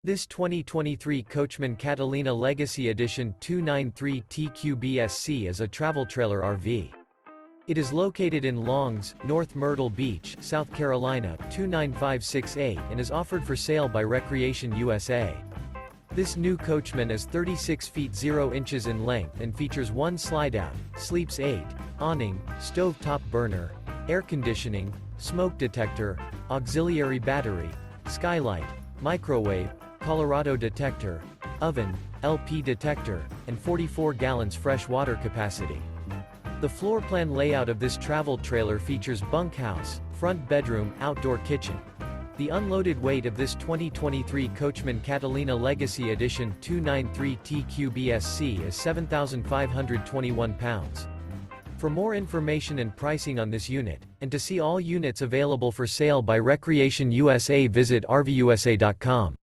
This 2023 Coachmen Catalina Legacy Edition 293 TQBSC is a travel trailer RV. It is located in Longs, North Myrtle Beach, South Carolina, 29568 and is offered for sale by Recreation USA. This new Coachmen is 36 feet 0 inches in length and features one slide-out, sleeps 8, awning, stove-top burner, air conditioning, smoke detector, auxiliary battery, skylight, microwave, Colorado detector, oven, LP detector, and 44 gallons fresh water capacity. The floor plan layout of this travel trailer features bunkhouse, front bedroom, outdoor kitchen. The unloaded weight of this 2023 Coachmen Catalina Legacy Edition 293 TQBSC is 7,521 pounds. For more information and pricing on this unit, and to see all units available for sale by Recreation USA, visit RVUSA.com.